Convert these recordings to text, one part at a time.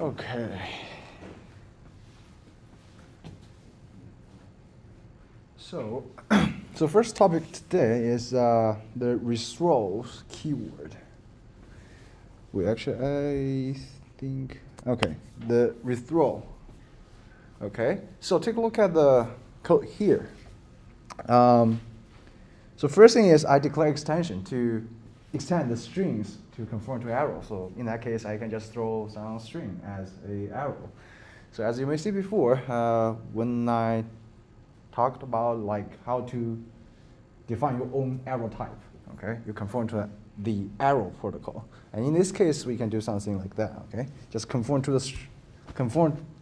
Okay. So, so first topic today is the restores keyword. I think, okay, the restore. Okay, so take a look at the code here. So first thing is I declare extension to extend the strings to conform to arrow. So in that case, I can just throw some string as a arrow. So as you may see before, when I talked about like how to define your own arrow type, okay? You conform to the arrow protocol. And in this case, we can do something like that, okay? Just conform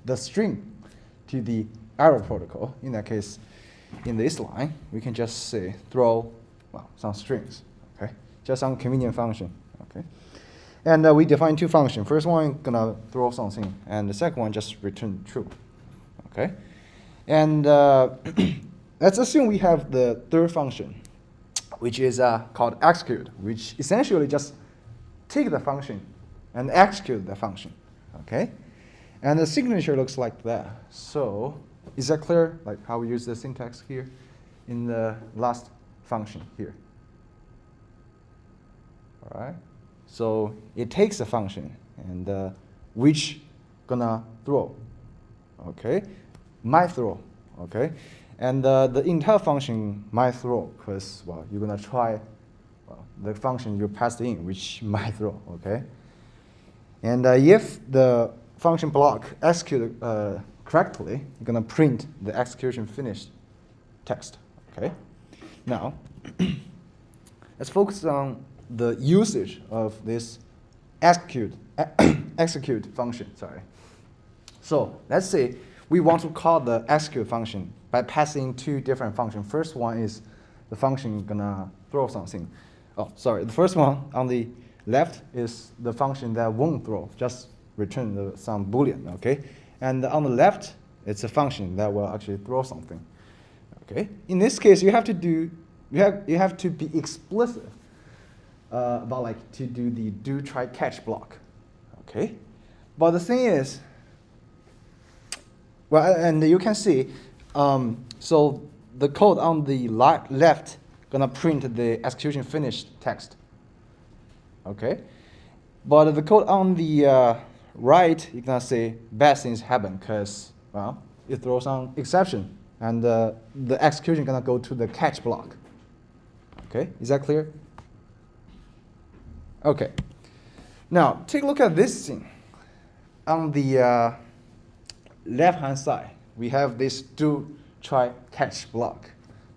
the string to the arrow protocol. In that case, in this line, we can just say throw, well, some strings, okay? Just some convenient function, okay? And we define two functions. First one gonna throw something, and the second one just return true, okay? And let's assume we have the third function, which is called execute, which essentially just take the function and execute the function, okay? And the signature looks like that. So is that clear, like how we use the syntax here in the last function here? All right. So it takes a function and which gonna throw, okay? Might throw, okay? And the entire function might throw because, well, you're gonna try the function you passed in, which might throw, okay? And if the function block execute correctly, you're gonna print the execution finished text, okay? Now, let's focus on the usage of this execute function, sorry. So let's say we want to call the execute function by passing two different functions. First one is the function gonna throw something. Oh, sorry, the first one on the left is the function that won't throw, just return some Boolean, okay? And on the left, it's a function that will actually throw something, okay? In this case, you have to be explicit about like to do the do, try, catch block, okay? But the thing is, well, and you can see, so the code on the left gonna print the execution finished text, okay? But the code on the right, you're gonna say bad things happen because, well, it throws some exception and the execution gonna go to the catch block, okay? Is that clear? Okay. Now, take a look at this thing. On the left-hand side, we have this do, try, catch block.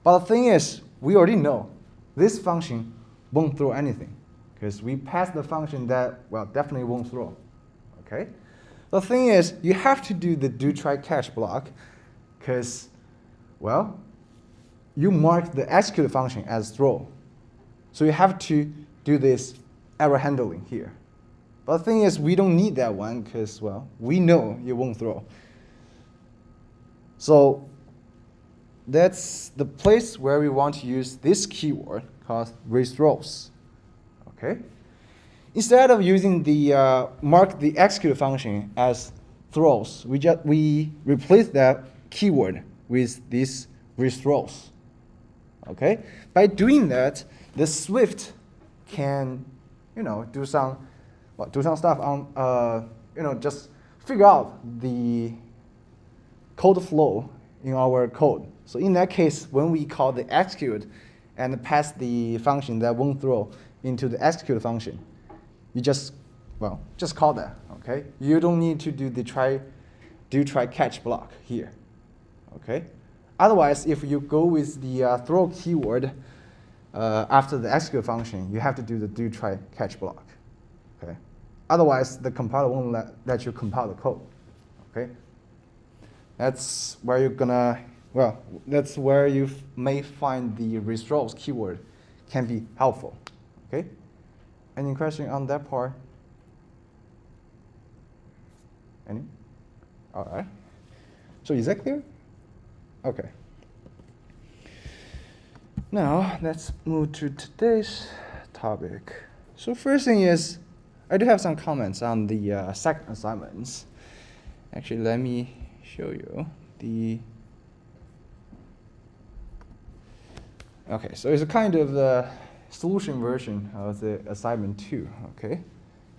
But the thing is, we already know this function won't throw anything because we passed the function that, well, definitely won't throw, okay? The thing is, you have to do the do, try, catch block because, well, you mark the execute function as throw. So you have to do this error handling here. But the thing is, we don't need that one because, well, we know you won't throw. So that's the place where we want to use this keyword called restores, okay? Instead of using the mark the execute function as throws, we replace that keyword with this restores, okay? By doing that, the Swift can, do some stuff on, just figure out the code flow in our code. So in that case, when we call the execute and pass the function that won't throw into the execute function, you just call that, okay? You don't need to do the do, try, catch block here, okay? Otherwise, if you go with the throw keyword after the execute function, you have to do the do, try, catch block, okay? Otherwise, the compiler won't let you compile the code, okay? That's where that's where you may find the restores keyword can be helpful, okay? Any question on that part? Any? All right. So is that clear? Okay. Now, let's move to today's topic. So first thing is, I do have some comments on the second assignments. Actually, let me show you the. Okay, so it's a kind of the solution version of the assignment 2. Okay,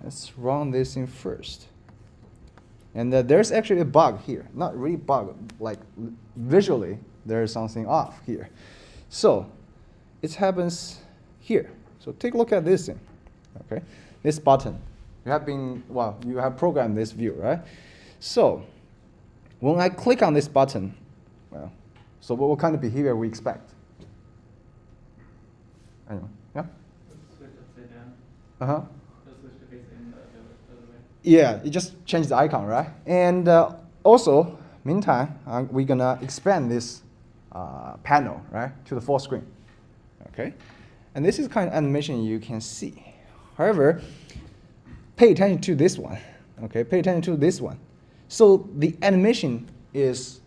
let's run this in first. And there's actually a bug here. Not really bug, like visually there's something off here. So it happens here. So take a look at this thing. Okay, this button. You have programmed this view, right? So when I click on this button, well, so what kind of behavior we expect? Anyway, yeah? Switch upside down. Uh-huh. Switch to face in the other way. Yeah, you just change the icon, right? And also, meantime, we're gonna expand this panel, right, to the full screen. Okay? And this is kind of animation you can see. However, pay attention to this one. Okay, pay attention to this one. So the animation is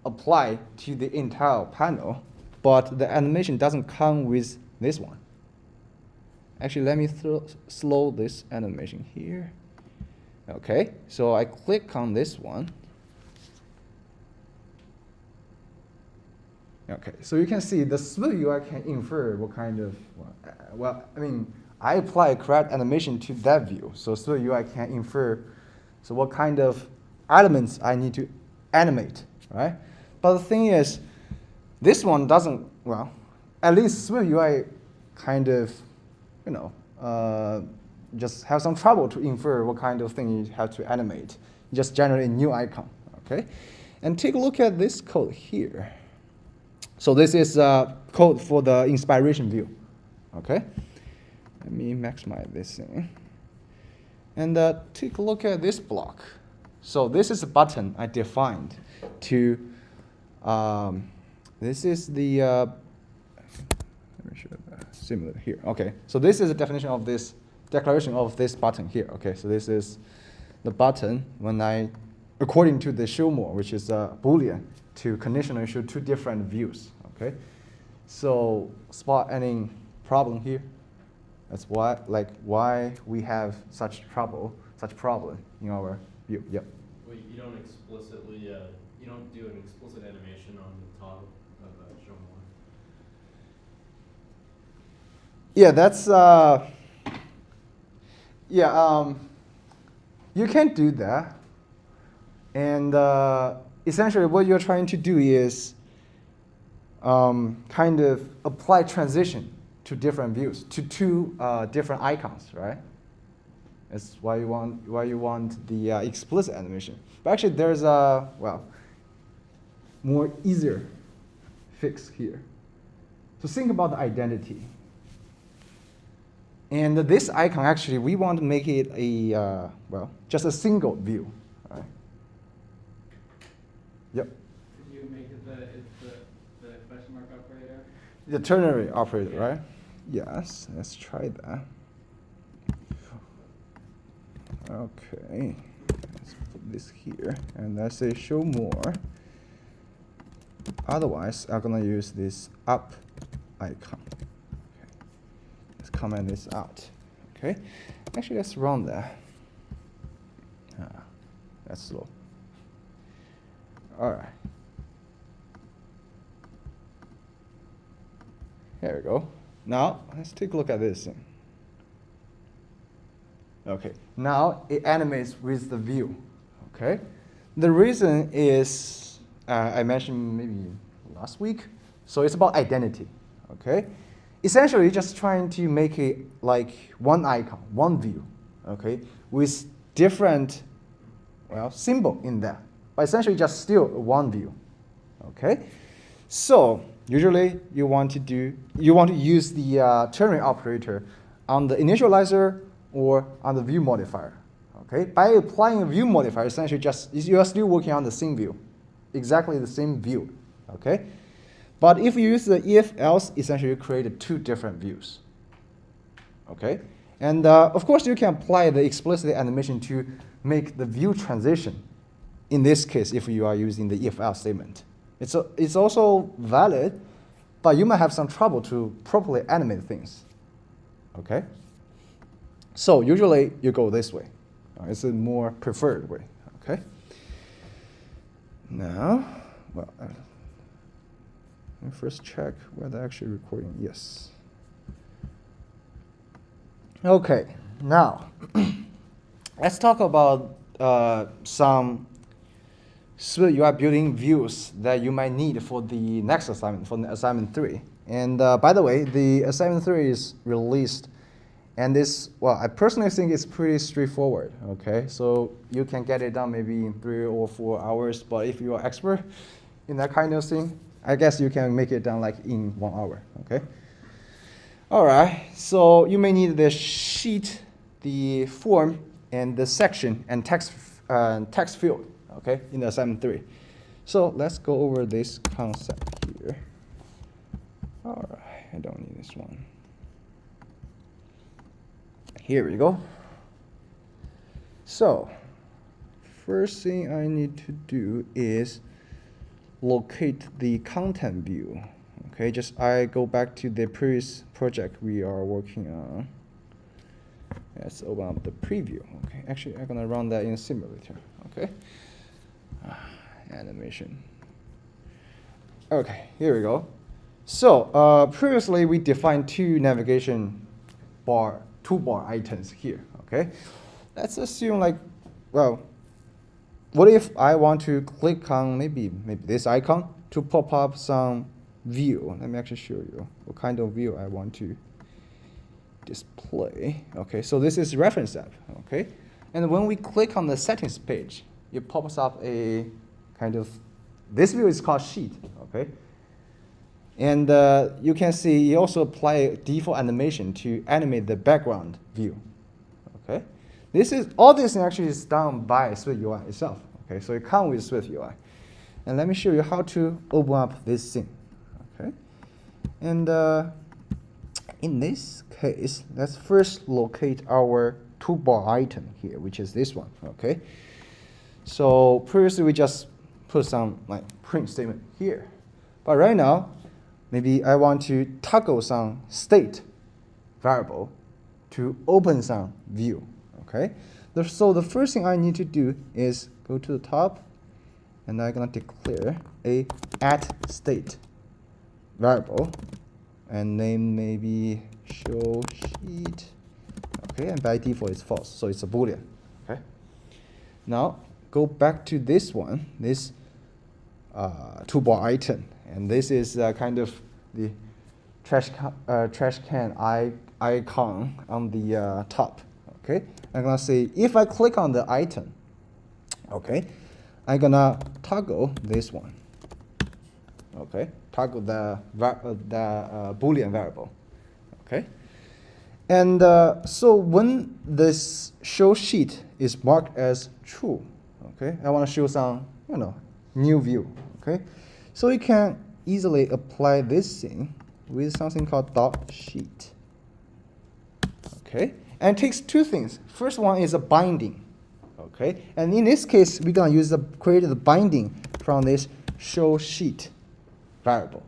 applied to the entire panel, but the animation doesn't come with this one. Actually, let me slow this animation here. Okay, so I click on this one. Okay, so you can see the SwiftUI can infer what kind of, I apply a correct animation to that view, so SwiftUI can infer, so what kind of elements I need to animate, right? But the thing is, this one doesn't, at least SwiftUI kind of, just have some trouble to infer what kind of thing you have to animate. Just generate a new icon, okay? And take a look at this code here. So this is code for the inspiration view, okay? Let me maximize this thing. And take a look at this block. So this is a button I defined to, this is the, let me show similar here. Okay, so this is a definition of this, declaration of this button here. Okay, so this is the button when I, according to the show more, which is a Boolean, to conditionally show two different views. Okay, so spot any problem here? That's why we have such problem in our view. Yep. Well, you don't explicitly, you don't do an explicit animation on the top of show more. Yeah, that's you can do that, and essentially what you're trying to do is kind of apply transition to different views, to two different icons, right? That's why you want the explicit animation. But actually, there's a more easier fix here. So think about the identity. And this icon, actually, we want to make it a just a single view, right? Yep. Did you make it the question mark operator? The ternary operator, right? Yes, let's try that. Okay, let's put this here, and let's say show more. Otherwise, I'm gonna use this up icon. Okay. Let's comment this out. Okay, actually, let's run that. That's slow. All right. There we go. Now, let's take a look at this thing. Okay, now it animates with the view, okay? The reason is, I mentioned maybe last week, so it's about identity, okay? Essentially, just trying to make it like one icon, one view, okay? With different, symbol in that, but essentially just still one view, okay? So, usually you want to use the ternary operator on the initializer or on the view modifier. Okay, by applying a view modifier, essentially you are still working on the same view, exactly the same view. Okay, but if you use the if-else, essentially you create two different views. Okay, and of course you can apply the explicit animation to make the view transition. In this case, if you are using the if-else statement, it's also valid, but you might have some trouble to properly animate things. Okay. So usually you go this way. It's a more preferred way, okay? Now, well, let me first check whether actually recording. Yes. Okay, now let's talk about some SwiftUI building views that you might need for the next assignment, for the assignment 3. And by the way, the assignment 3 is released, and this, well, I personally think it's pretty straightforward. Okay, so you can get it done maybe in 3 or 4 hours, but if you're expert in that kind of thing, I guess you can make it done like in 1 hour. Okay. All right, so you may need the sheet, the form, and the section and text field, okay, in the assignment 3. So let's go over this concept here. All right, I don't need this one. Here we go. So first thing I need to do is locate the content view. Okay, just I go back to the previous project we are working on. Let's open up the preview. Okay, actually I'm gonna run that in a simulator. Okay, animation. Okay, here we go. So previously we defined 2 navigation bar, toolbar items here. Okay, let's assume like, well, what if I want to click on maybe this icon to pop up some view? Let me actually show you what kind of view I want to display. Okay, so this is reference app. Okay, and when we click on the settings page, it pops up a kind of, this view is called sheet. Okay, and you can see it also apply a default animation to animate the background view. Okay, this is all this actually is done by SwiftUI itself. Okay, so it comes with SwiftUI, and let me show you how to open up this thing. Okay, and in this case, let's first locate our toolbar item here, which is this one. Okay, so previously we just put some like print statement here, but right now maybe I want to toggle some state variable to open some view. Okay, so the first thing I need to do is go to the top, and I'm gonna declare a @state variable, and name maybe show sheet. Okay, and by default it's false, so it's a boolean. Okay, now go back to this one, this toolbar item, and this is kind of the trash can icon on the top. Okay, I'm gonna say if I click on the item, okay, I'm gonna toggle this one. Okay, toggle the boolean variable. Okay, and so when this show sheet is marked as true, okay, I want to show some new view. Okay, so you can easily apply this thing with something called dot sheet. Okay, and it takes 2 things. First one is a binding. Okay, and in this case we're gonna use create the binding from this show sheet variable.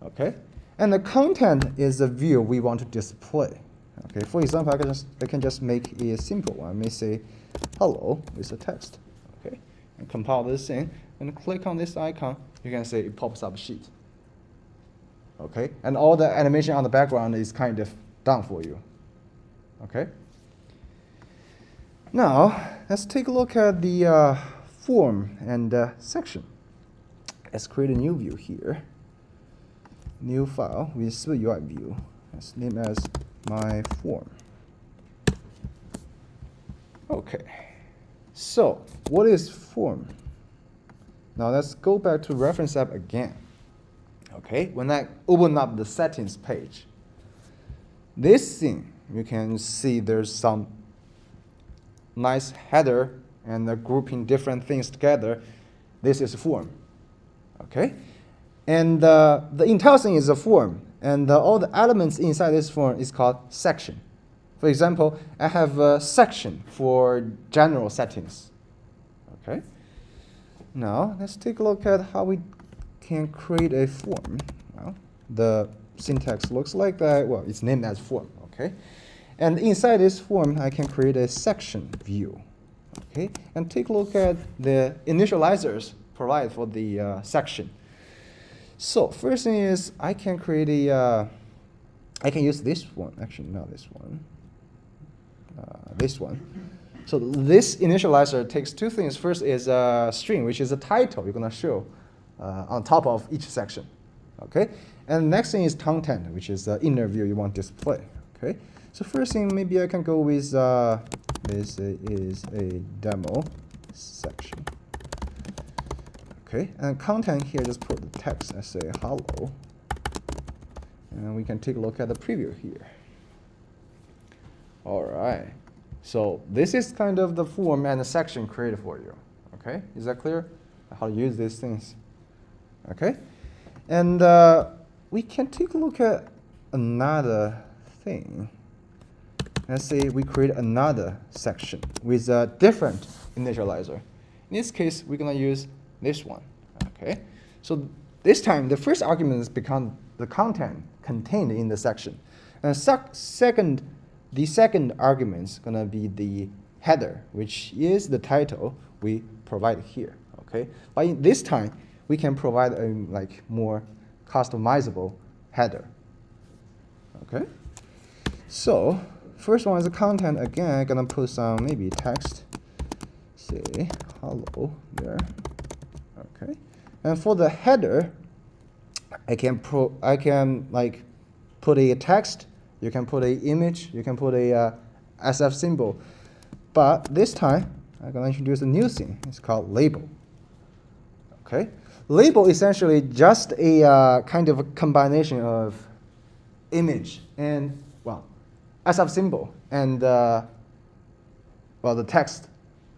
Okay, and the content is the view we want to display. Okay, for example, I can just make a simple one. I may say hello with a text. Okay, and compile this in and click on this icon. You can see it pops up a sheet. Okay, and all the animation on the background is kind of done for you. Okay, now let's take a look at the form and section. Let's create a new view here. New file with SwiftUI view. Let's name as my form. Okay, so what is form? Now let's go back to reference app again. Okay, when I open up the settings page, this thing you can see there's some nice header and grouping different things together. This is a form. Okay, and the entire thing is a form, and all the elements inside this form is called section. For example, I have a section for general settings. Okay, now let's take a look at how we can create a form. Well, the syntax looks like that. Well, it's named as form. Okay, and inside this form I can create a section view. Okay, and take a look at the initializers provided for the section. So first thing is I can create a, I can use this one, actually not this one, this one. So this initializer takes two things. First is a string, which is a title you're gonna show on top of each section, okay? And next thing is content, which is the inner view you want to display, okay? So first thing, maybe I can go with, this is a demo section. Okay, and content here, just put the text and say hello. And we can take a look at the preview here. All right, so this is kind of the form and the section created for you. Okay, is that clear? How to use these things. Okay, and we can take a look at another thing. Let's say we create another section with a different initializer. In this case, we're gonna use this one, okay? So this time, the first argument has become the content contained in the section. And the second argument is gonna be the header, which is the title we provide here, okay? But in this time, we can provide a like more customizable header, okay? So first one is the content. Again, I'm gonna put some maybe text, say hello there. Okay, and for the header, I can like put a text. You can put a image. You can put a SF symbol. But this time, I'm gonna introduce a new thing. It's called label. Okay, label essentially just a kind of a combination of image and SF symbol and the text.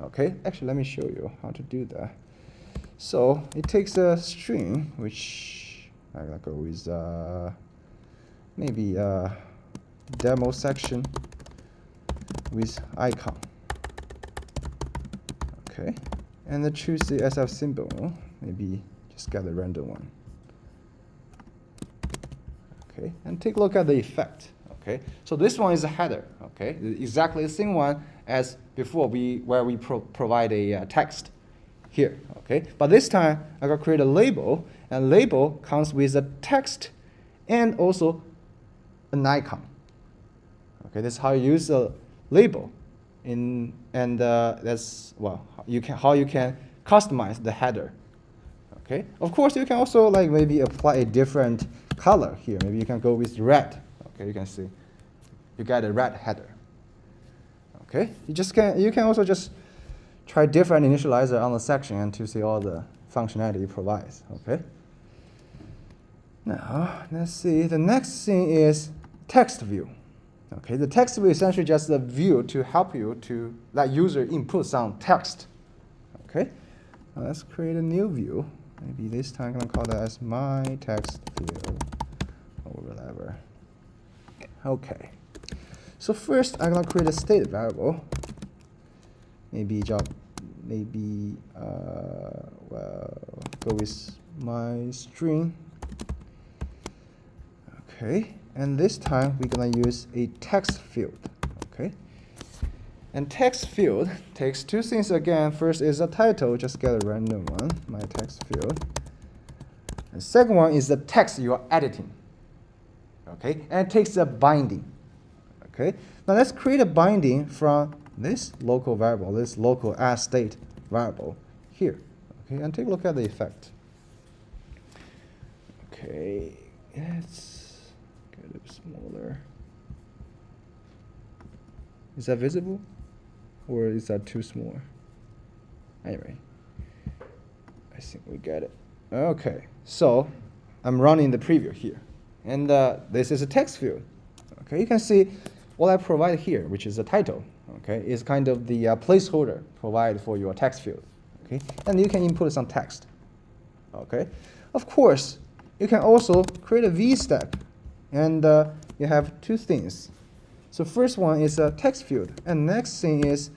Okay, actually let me show you how to do that. So it takes a string, which I'm gonna go with maybe a demo section with icon. Okay, and then choose the SF symbol. Maybe just get a random one. Okay, and take a look at the effect. Okay, so this one is a header. Okay, exactly the same one as before where we provide a text here. Okay, but this time I'm gonna create a label, and label comes with a text and also an icon. Okay, this is how you use a label that's how you can customize the header. Okay, of course you can also like maybe apply a different color here. Maybe you can go with red. Okay, you can see you get a red header. Okay, you can also just try different initializer on the section and to see all the functionality it provides. Okay. Now let's see. The next thing is text view. Okay, the text view is essentially just a view to help you to let user input some text. Okay, now let's create a new view. Maybe this time I'm gonna call that as my text field or whatever. Okay, so first I'm gonna create a state variable. Maybe go with my string. Okay, and this time we're gonna use a text field. Okay, and text field takes two things again. First is a title, just get a random one, my text field. And second one is the text you're editing. Okay, and it takes a binding. Okay, now let's create a binding from this local variable, this local as state variable here. Okay, and take a look at the effect. Okay, let's get it smaller. Is that visible? Or is that too small? Anyway, I think we get it. Okay, so I'm running the preview here. And this is a text field. Okay, you can see what I provide here, which is a title. Okay, is kind of the placeholder provided for your text field. Okay, and you can input some text. Okay, of course, you can also create a VStack, and you have two things. So first one is a text field, and next thing is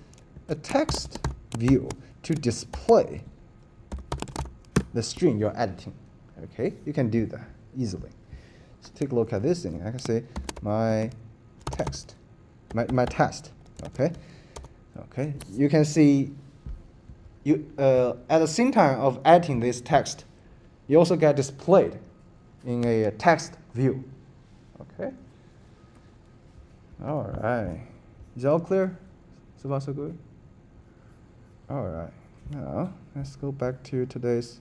a text view to display the string you're editing. Okay, you can do that easily. So take a look at this thing. I can say my text, my test. Okay, Okay, you can see at the same time of editing this text, you also get displayed in a text view. Okay. All right. Is that all clear? So far, so good? All right. Now, let's go back to today's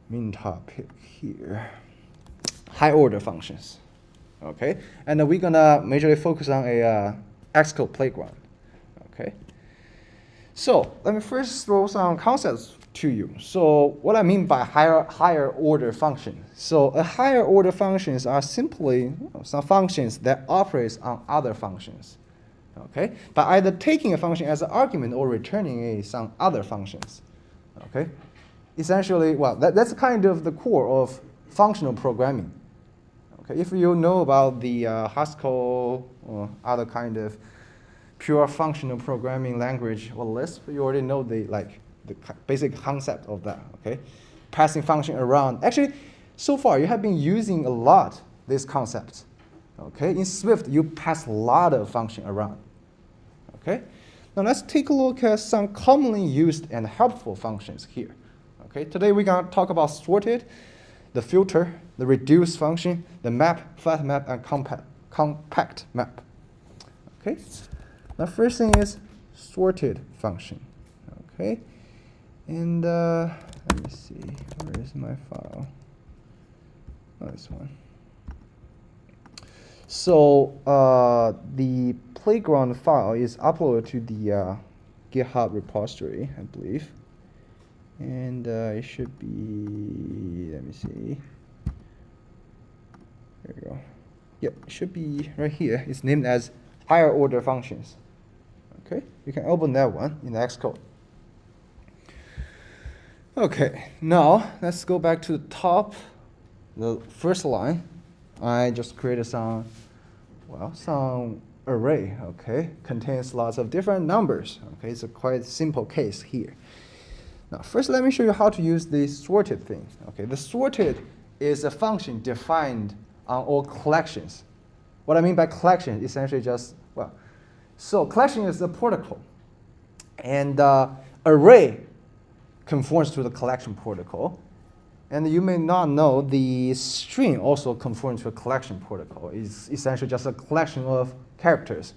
main topic here. High order functions. Okay. And we're gonna majorly focus on a Xcode playground. Okay. So let me first throw some concepts to you. So what I mean by higher order function. So a higher order functions are simply some functions that operates on other functions. Okay, by either taking a function as an argument or returning some other functions. Okay, essentially, well, that's kind of the core of functional programming. Okay, if you know about the Haskell or other kind of pure functional programming language or Lisp, you already know the basic concept of that. Okay, passing function around. Actually, so far you have been using a lot this concept. Okay, in Swift you pass a lot of function around. Okay, now let's take a look at some commonly used and helpful functions here. Okay, today we're gonna talk about sorted, the filter, the reduce function, the map, flat map, and compact map. Okay. Now, first thing is sorted function. Okay, and let me see, where is my file? Oh, this one. So the playground file is uploaded to the GitHub repository, I believe, and it should be. Let me see. There we go. Yep, it should be right here. It's named as higher order functions. Okay, you can open that one in the Xcode. Okay, now let's go back to the top, the first line. I just created some array, okay, contains lots of different numbers. Okay, it's a quite simple case here. Now, first let me show you how to use the sorted thing. Okay, the sorted is a function defined on all collections. What I mean by collection, essentially just, so collection is a protocol, and array conforms to the collection protocol. And you may not know the string also conforms to a collection protocol. It's essentially just a collection of characters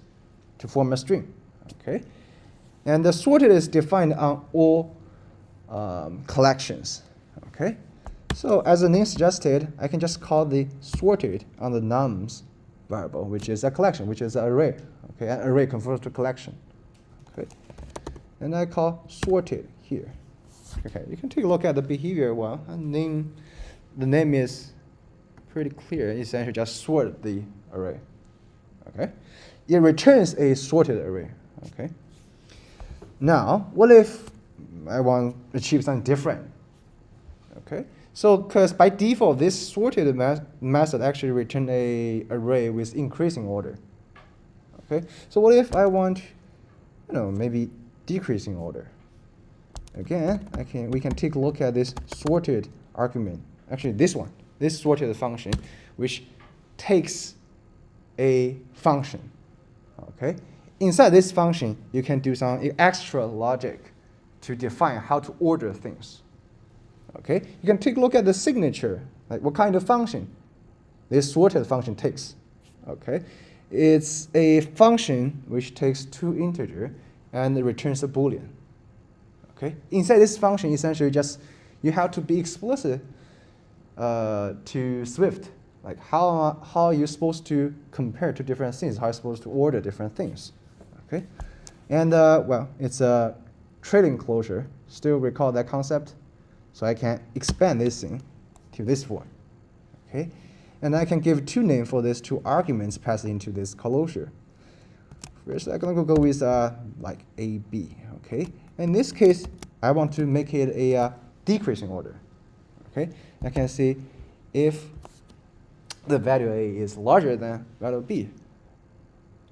to form a string. Okay, and the sorted is defined on all collections. Okay, so as the name suggested, I can just call the sorted on the nums variable, which is a collection, which is an array. Okay, an array conforms to collection. Okay, and I call sorted here. Okay, you can take a look at the behavior. Well, the name is pretty clear. Essentially, just sort the array. Okay, it returns a sorted array. Okay. Now, what if I want to achieve something different? Okay, so because by default, this sorted method actually return a array with increasing order. Okay, so what if I want, maybe decreasing order? Again, we can take a look at this sorted argument. Actually, this sorted function, which takes a function. Okay, inside this function, you can do some extra logic to define how to order things. Okay, you can take a look at the signature, like what kind of function this sorted function takes. Okay, it's a function which takes 2 integers and returns a Boolean. Okay, inside this function, essentially just you have to be explicit to Swift, like how are you supposed to compare to different things, how are you supposed to order different things. Okay, and it's a trailing closure. Still recall that concept, so I can expand this thing to this form. Okay, and I can give 2 names for these 2 arguments passed into this closure. First, I'm gonna go with like A, B. Okay, in this case, I want to make it a decreasing order. Okay, I can see if the value A is larger than value B,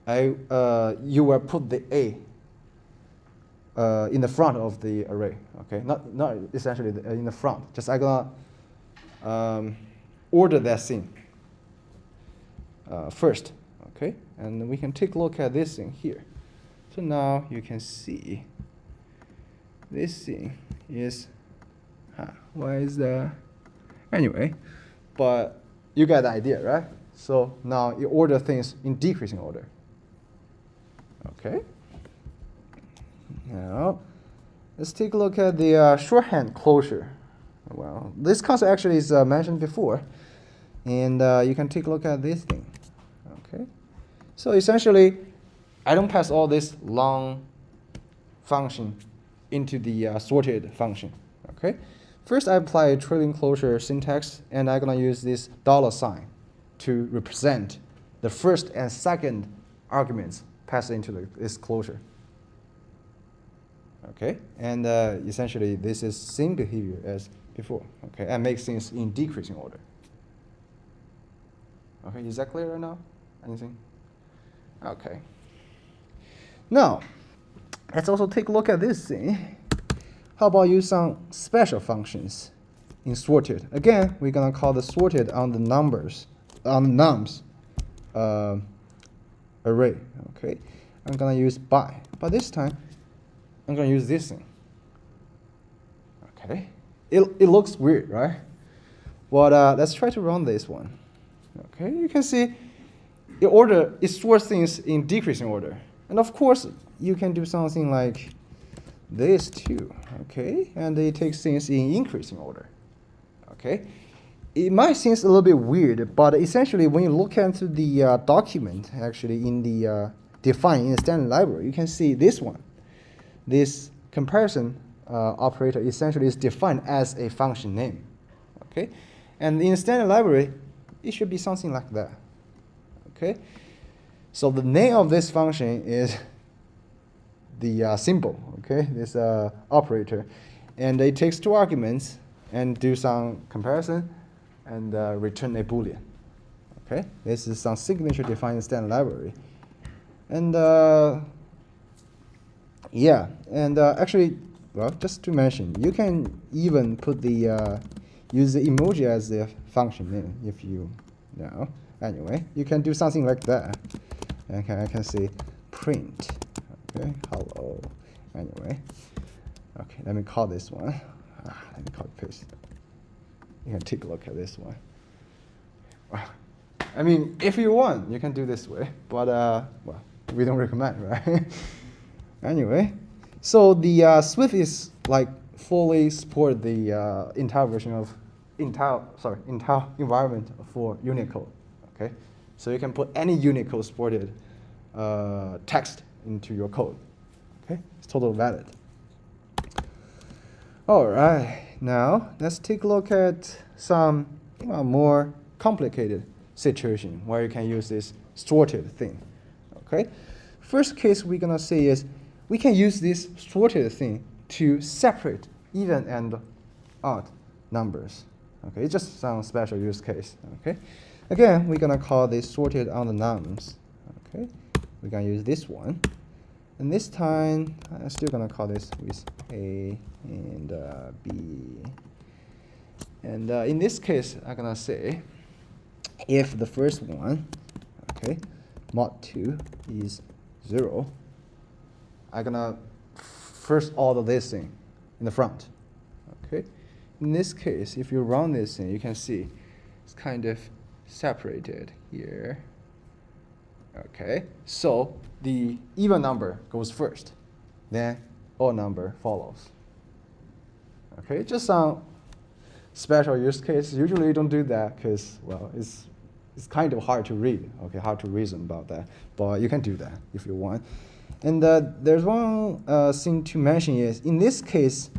you will put the A in the front of the array. Okay, not essentially in the front. Just I'm gonna order that thing first. Okay, and we can take a look at this thing here. So now you can see this thing is, why is that? Anyway, but you get the idea, right? So now you order things in decreasing order. Okay. Now, let's take a look at the shorthand closure. Well, this concept actually is mentioned before, and you can take a look at this thing. Okay. So essentially, I don't pass all this long function into the sorted function. Okay. First, I apply a trailing closure syntax, and I'm gonna use this $sign to represent the first and second arguments passed into this closure. Okay, and essentially this is same behavior as before. Okay, and makes things in decreasing order. Okay, is that clear right now? Anything? Okay. Now, let's also take a look at this thing. How about use some special functions in sorted? Again, we're gonna call the sorted on the numbers, on the nums array. Okay, I'm gonna use by, but this time I'm gonna use this thing. Okay, it looks weird, right? But let's try to run this one. Okay, you can see it stores things in decreasing order, and of course you can do something like this too. Okay, and it takes things in increasing order. Okay, it might seem a little bit weird, but essentially when you look into the document, actually in the define in the standard library, you can see this one. This comparison operator essentially is defined as a function name. Okay, and in the standard library, it should be something like that. Okay, so the name of this function is the symbol. Okay, this operator, and it takes two arguments and do some comparison and return a boolean. Okay, this is some signature defined in standard library, and yeah, and actually, well, just to mention, you can even put the use the emoji as the function name if you know. Anyway, you can do something like that. Okay, I can say print. Okay, hello. Anyway, okay, let me call this one. Let me copy paste. You can take a look at this one. I mean, if you want, you can do this way, but well, we don't recommend, right? Anyway, so the Swift is like fully support the entire version of entire environment for Unicode. Okay, so you can put any Unicode supported text into your code. Okay, it's totally valid. All right, now let's take a look at some more complicated situation where you can use this sorted thing. Okay, first case we're gonna say is we can use this sorted thing to separate even and odd numbers. Okay, it's just some special use case. Okay, again we're gonna call this sorted on the nums. Okay, we're gonna use this one, and this time I'm still gonna call this with A and B. And in this case, I'm gonna say if the first one, okay, mod 2 is 0, I'm gonna first order this thing in the front. Okay, in this case, if you run this thing, you can see it's kind of separated here. Okay, so the even number goes first, then odd number follows. Okay, just some special use case. Usually you don't do that because, well, it's kind of hard to read. Okay, hard to reason about that, but you can do that if you want. And there's one thing to mention is in this case,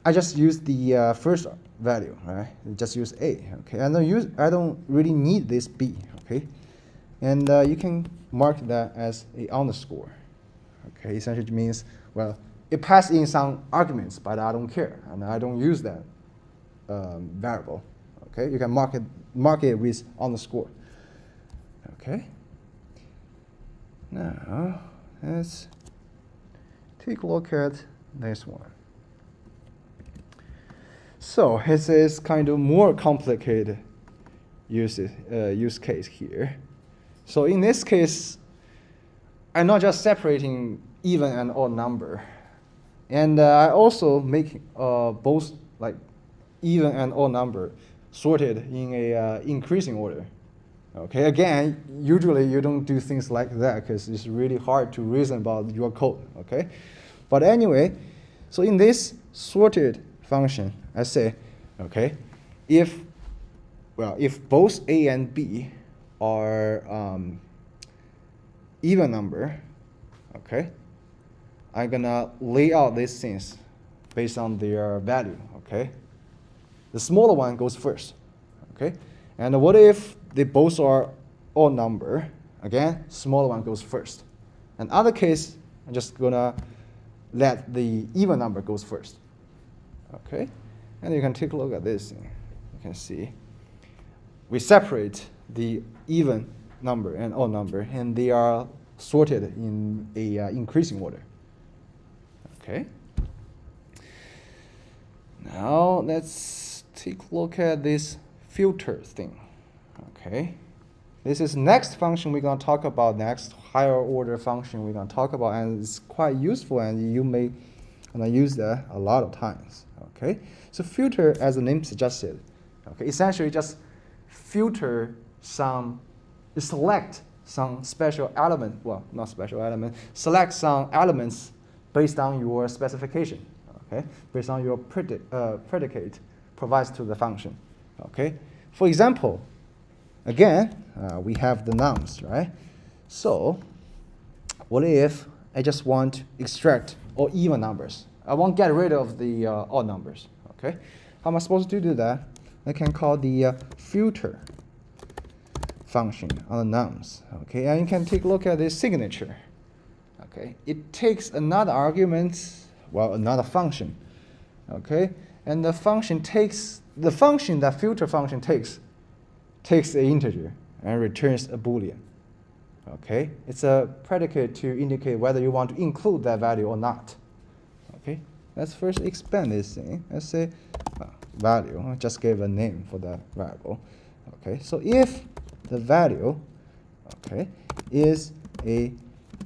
I just use the first value, right? Just use A. Okay, I don't really need this B. Okay, and you can mark that as a underscore. Okay, essentially means, well, it passed in some arguments, but I don't care, and I don't use that variable. Okay, you can mark it with underscore. Okay. Now let's take a look at this one. So this is kind of more complicated use case here. So in this case, I'm not just separating even and odd number. And I also make both like even and odd number sorted in a increasing order. Okay, again, usually you don't do things like that because it's really hard to reason about your code, okay? But anyway, so in this sorted function, I say, okay, if both A and B are even number, okay, I'm gonna lay out these things based on their value, okay? The smaller one goes first, okay? And what if they both are odd number? Again, smaller one goes first. In other case, I'm just gonna let the even number goes first, okay? And you can take a look at this thing. You can see we separate the even number and odd number, and they are sorted in a increasing order. Okay. Now let's take a look at this filter thing. Okay. This is next function we're going to talk about, next higher order function we're going to talk about, and it's quite useful, and you may use that a lot of times. Okay. So filter, as the name suggested, okay, essentially just filter select some special element, well, not special element, select some elements based on your specification, okay, based on your predicate provides to the function, okay. For example, again, we have the nums, right? So what if I just want to extract all even numbers? I want to get rid of the odd numbers, okay? How am I supposed to do that? I can call the filter function on the nums, okay? And you can take a look at this signature, okay? It takes another argument, well, another function, okay? And the function that filter function takes an integer and returns a Boolean, okay? It's a predicate to indicate whether you want to include that value or not, okay? Let's first expand this thing. Let's say value, I just gave a name for that variable, okay? So if the value, okay, is a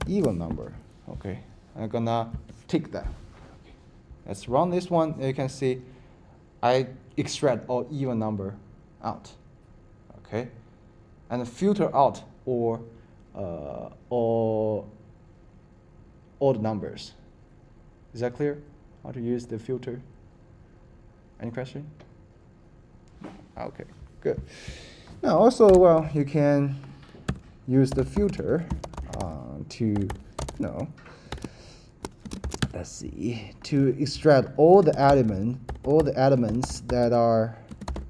even number, okay, I'm gonna tick that. Okay. Let's run this one. You can see I extract all even number out, okay, and filter out all odd numbers. Is that clear? How to use the filter? Any question? Okay, good. Now also, well, you can use the filter to, let's see, to extract all the elements that are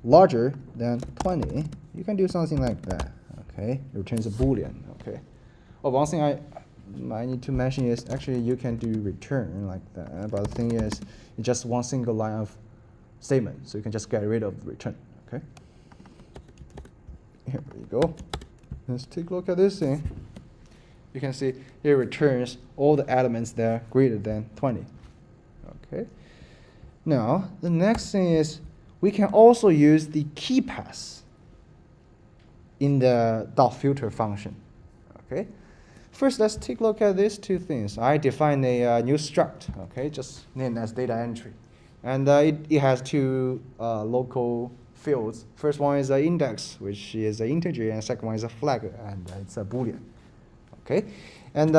larger than 20. You can do something like that. Okay, it returns a Boolean. Okay. Oh, one thing I need to mention is actually you can do return like that, but the thing is, it's just one single line of statement, so you can just get rid of the return. Okay. Here we go. Let's take a look at this thing. You can see it returns all the elements that are greater than 20. Okay. Now the next thing is we can also use the key pass in the .filter function. Okay. First, let's take a look at these two things. I define a new struct. Okay, just named as data entry, and it has two local fields. First one is an index, which is an integer, and second one is a flag, and it's a Boolean. Okay, and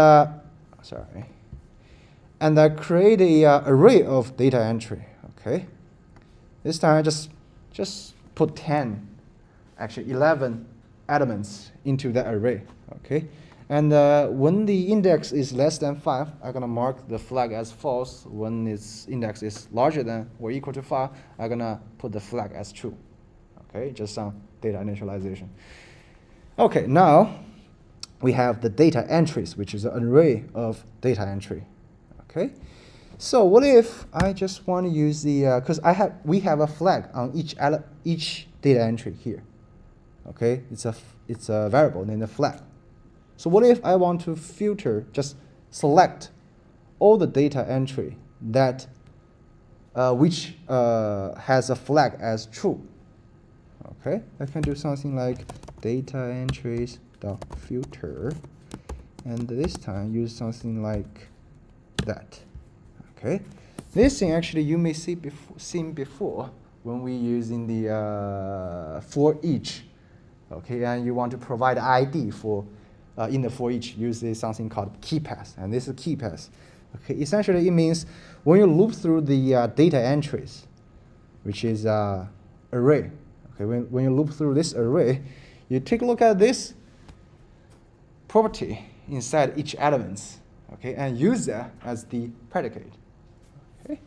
and I create a array of data entry. Okay, this time I just put 11 elements into that array. Okay, and when the index is less than 5, I'm gonna mark the flag as false. When its index is larger than or equal to 5, I'm gonna put the flag as true. Okay, just some data initialization. Okay, now we have the data entries, which is an array of data entry. Okay, so what if I just want to use the because we have a flag on each data entry here. Okay, it's a variable named a flag. So what if I want to filter, just select all the data entry that which has a flag as true? Okay, I can do something like data entries dot filter, and this time use something like that. Okay, this thing actually you may seen before when we using the for each. Okay, and you want to provide ID for in the for each, use something called key pass, and this is key pass. Okay, essentially it means when you loop through the data entries, which is array. Okay, when you loop through this array, you take a look at this property inside each element, okay, and use that as the predicate. Okay,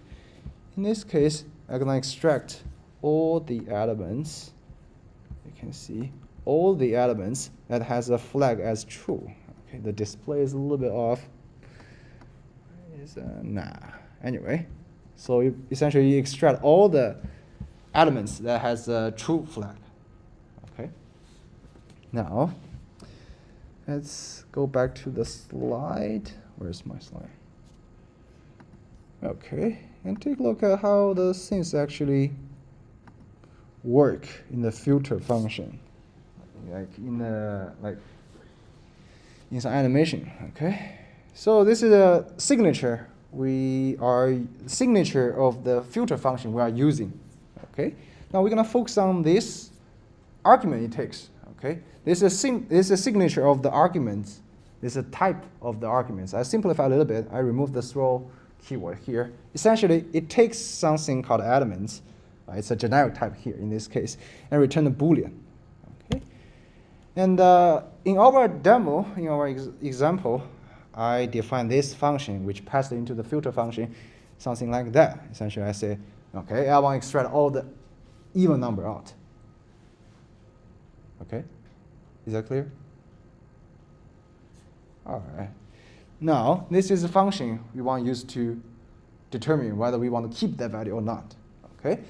in this case, I'm gonna extract all the elements. You can see all the elements that has a flag as true. Okay, the display is a little bit off. Nah. Anyway, so essentially you extract all the elements that has a true flag. Okay. Now, let's go back to the slide. Where's my slide? Okay, and take a look at how the things actually work in the filter function, like in some animation. Okay, so this is a signature. Signature of the filter function we are using. Okay, now we're gonna focus on this argument it takes. Okay, this is a signature of the arguments. This is a type of the arguments. I simplify a little bit. I remove the throw keyword here. Essentially, it takes something called elements. It's a generic type here in this case, and return a Boolean. Okay, and in our demo, in our example, I define this function which passed into the filter function, something like that. Essentially, I say, okay, I want to extract all the even number out. Okay, is that clear? All right. Now, this is a function we want to use to determine whether we want to keep that value or not. Okay.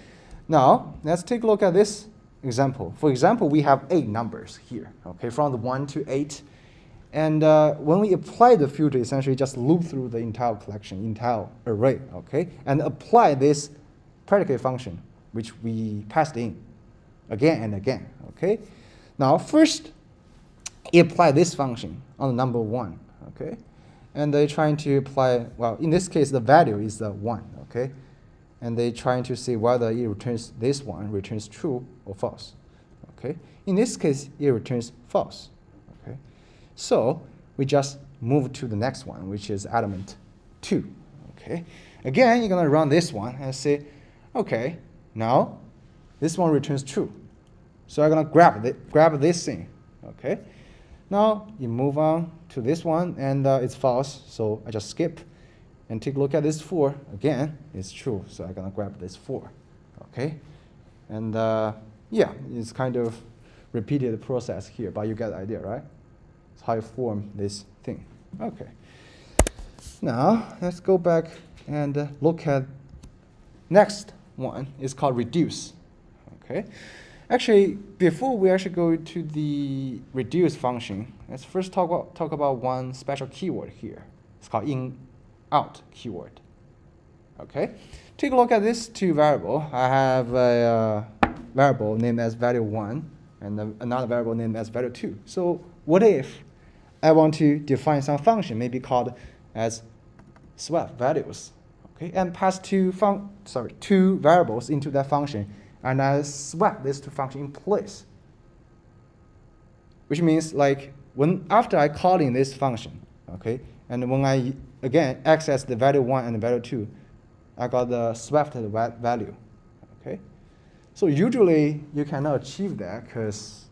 Now, let's take a look at this example. For example, we have 8 numbers here. Okay, from the 1 to 8. And when we apply the filter, essentially just loop through the entire collection, entire array, okay, and apply this predicate function, which we passed in again and again, okay. Now, first, apply this function on the number 1, okay, and they're trying to apply, well, in this case, the value is the 1, okay, and they're trying to see whether it returns this one, returns true or false, okay. In this case, it returns false. So we just move to the next one, which is element 2. Okay. Again, you're going to run this one and say, okay, now this one returns true. So I'm going to grab this thing. Okay. Now you move on to this one, and it's false. So I just skip and take a look at this 4. Again, it's true. So I'm going to grab this 4. Okay. And yeah, it's kind of repeated process here, but you get the idea, right? How you form this thing. Okay. Now let's go back and look at next one. It's called reduce. Okay. Actually, before we actually go to the reduce function, let's first talk about one special keyword here. It's called in-out keyword. Okay. Take a look at this 2 variable. I have a variable named as value 1 and another variable named as value 2. So what if I want to define some function, maybe called as swap values, okay, and pass 2 variables into that function, and I swap these 2 functions in place. Which means like after I call in this function, okay, and when I again access the value 1 and the value 2, I got the swapped value, okay. So usually you cannot achieve that because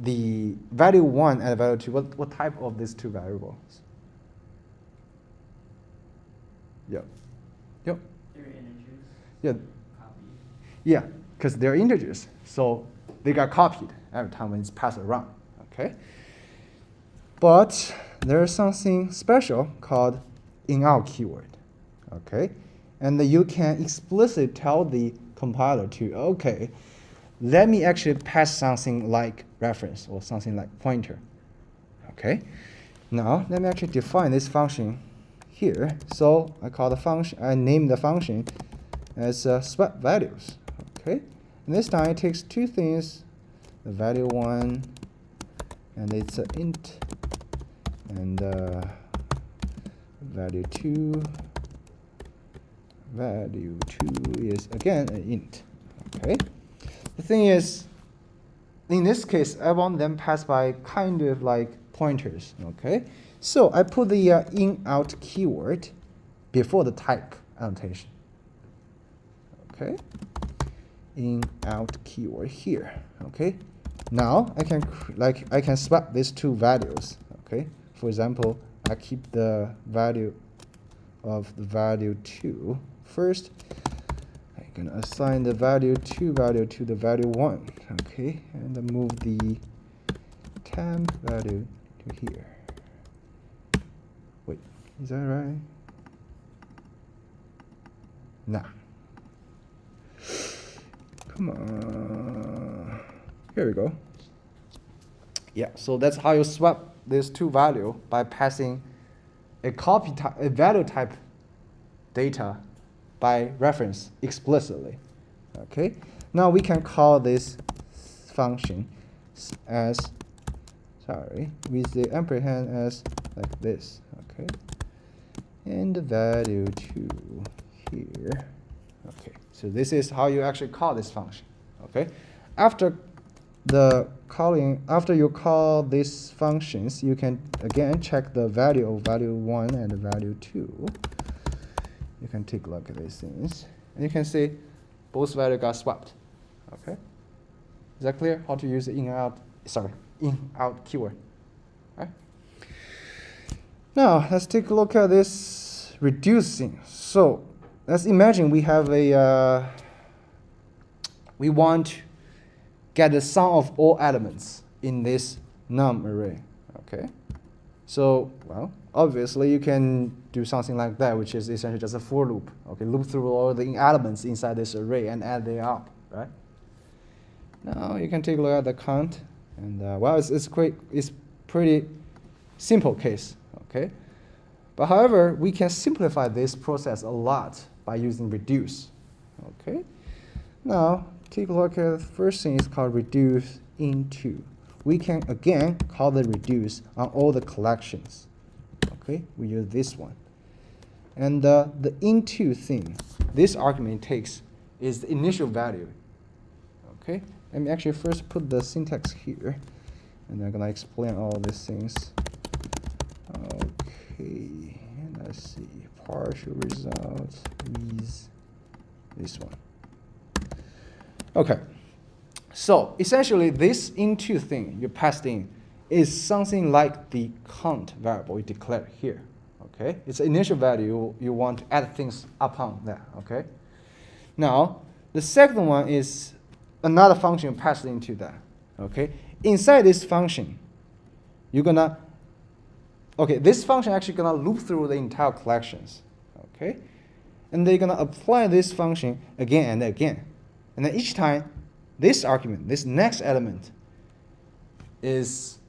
the value 1 and value 2, what type of these 2 variables? Yep. They're integers. Yeah. Copied. Yeah, because they're integers. So they got copied every time when it's passed around. Okay. But there's something special called in-out keyword. Okay. And you can explicitly tell the compiler to, okay, let me actually pass something like reference or something like pointer. Okay. Now let me actually define this function here. So I call the function. I name the function as swap values. Okay. And this time it takes 2 things: the value 1, and it's an int, and value 2 is again an int. Okay. The thing is, in this case, I want them passed by kind of like pointers. Okay. So I put the in-out keyword before the type annotation. Okay. In-out keyword here. Okay. Now I can swap these two values. Okay. For example, I keep the value of the value 2 first. I'm gonna assign the value to the value 1. Okay, and then move the temp value to here. Wait, is that right? Nah. Come on. Here we go. Yeah, so that's how you swap these two values by passing a value type data by reference explicitly. Okay. Now we can call this function as with the ampersand as like this. Okay. And the value 2 here. Okay. So this is how you actually call this function. Okay. After you call these functions, you can again check the value of value 1 and the value 2. You can take a look at these things, and you can see both values got swapped. Okay, is that clear? How to use the in-out keyword. Right. Now let's take a look at this reducing. So let's imagine we have we want to get the sum of all elements in this num array. Okay, so well, obviously you can do something like that, which is essentially just a for loop. Okay, loop through all the elements inside this array and add them up. Right. Now you can take a look at the count, and well, it's pretty simple case. Okay, but however, we can simplify this process a lot by using reduce. Okay, now take a look at the first thing is called reduce into. We can again call the reduce on all the collections. Okay, we use this one. And the into thing, this argument takes is the initial value. Okay, let me actually first put the syntax here, and I'm gonna explain all these things. Okay, and let's see, partial result is this one. Okay, so essentially this into thing you passed in is something like the count variable we declared here. Okay, it's an initial value you want to add things upon that. Okay, now the second one is another function passed into that. Okay, inside this function, you're gonna this function actually gonna loop through the entire collections. Okay, and they're gonna apply this function again and again. And then each time, this argument, this next element, is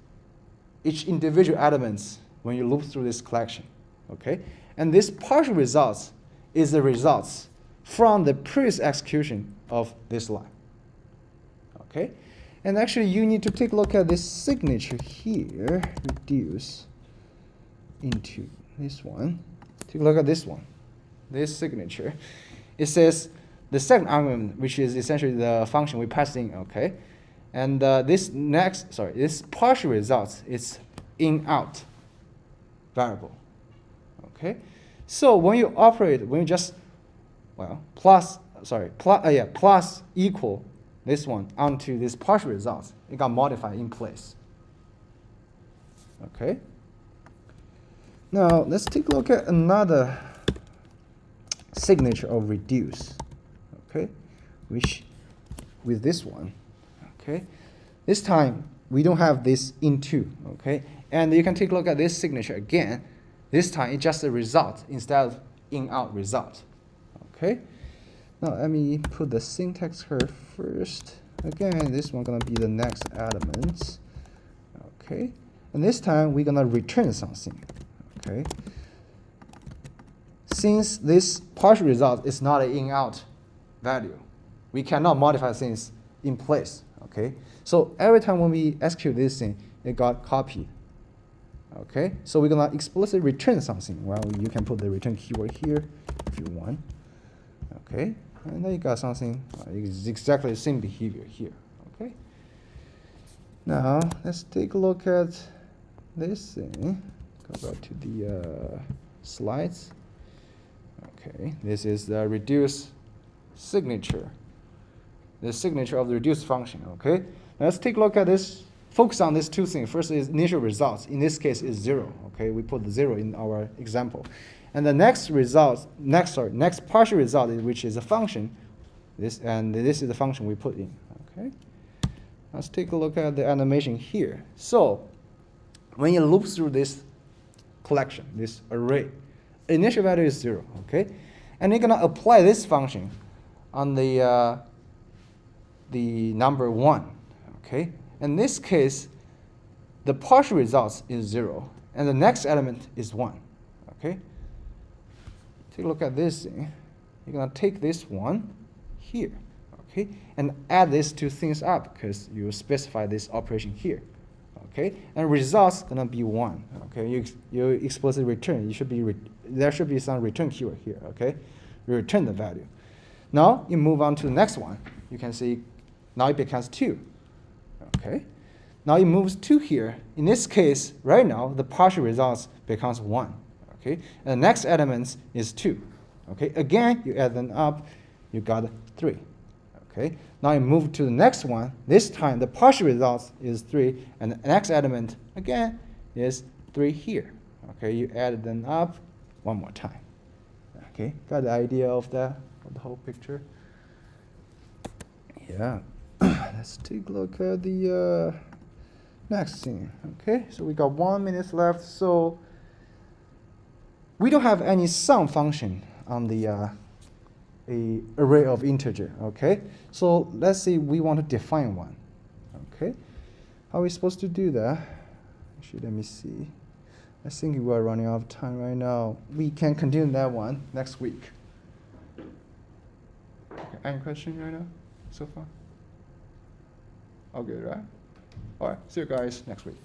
each individual elements when you loop through this collection. Okay? And this partial results is the results from the previous execution of this line. Okay? And actually, you need to take a look at this signature here, reduce into this one. Take a look at this one, this signature. It says, the second argument, which is essentially the function we passed in, okay? And this partial results is in-out variable, okay? So when you operate, when you just, plus equal this one onto this partial results, it got modified in place, okay? Now let's take a look at another signature of reduce. Okay, which with this one, okay, this time we don't have this into, okay, and you can take a look at this signature again. This time it's just a result instead of in-out result. Okay, now let me put the syntax here first. Again, this one gonna be the next element. Okay, and this time we're gonna return something. Okay, since this partial result is not an in-out value, we cannot modify things in place. Okay, so every time when we execute this thing, it got copied. Okay, so we're gonna explicitly return something. Well, you can put the return keyword here if you want. Okay, and then you got something it's exactly the same behavior here. Okay. Now let's take a look at this thing. Go back to the slides. Okay, this is the reduce signature. The signature of the reduce function. Okay, now let's take a look at this. Focus on these two things. First is initial results. In this case, is 0. Okay, we put the 0 in our example, and the next partial result, which is a function. This is the function we put in. Okay, let's take a look at the animation here. So when you loop through this collection, this array, initial value is 0. Okay, and you're gonna apply this function on the number 1. Okay. In this case, the partial results is 0, and the next element is 1. Okay? Take a look at this thing. You're going to take this one here, okay, and add these two things up because you specify this operation here. Okay? And results going to be 1. Okay? You explicitly return. There should be some return keyword here. Okay? You return the value. Now you move on to the next one. You can see now it becomes 2. Okay, now it moves 2 here. In this case, right now, the partial results becomes 1. Okay, and the next element is 2. Okay, again, you add them up, you got 3. Okay, now you move to the next one. This time, the partial results is 3, and the next element, again, is 3 here. Okay, you add them up one more time. Okay, got the idea of the whole picture? Yeah. Let's take a look at the next thing. Okay, so we got 1 minute left. So we don't have any sum function on the a array of integer. Okay, so let's say we want to define one. Okay, how are we supposed to do that? Actually, let me see. I think we are running out of time right now. We can continue that one next week. Okay, any question right now so far? All good, right? All right, see you guys next week.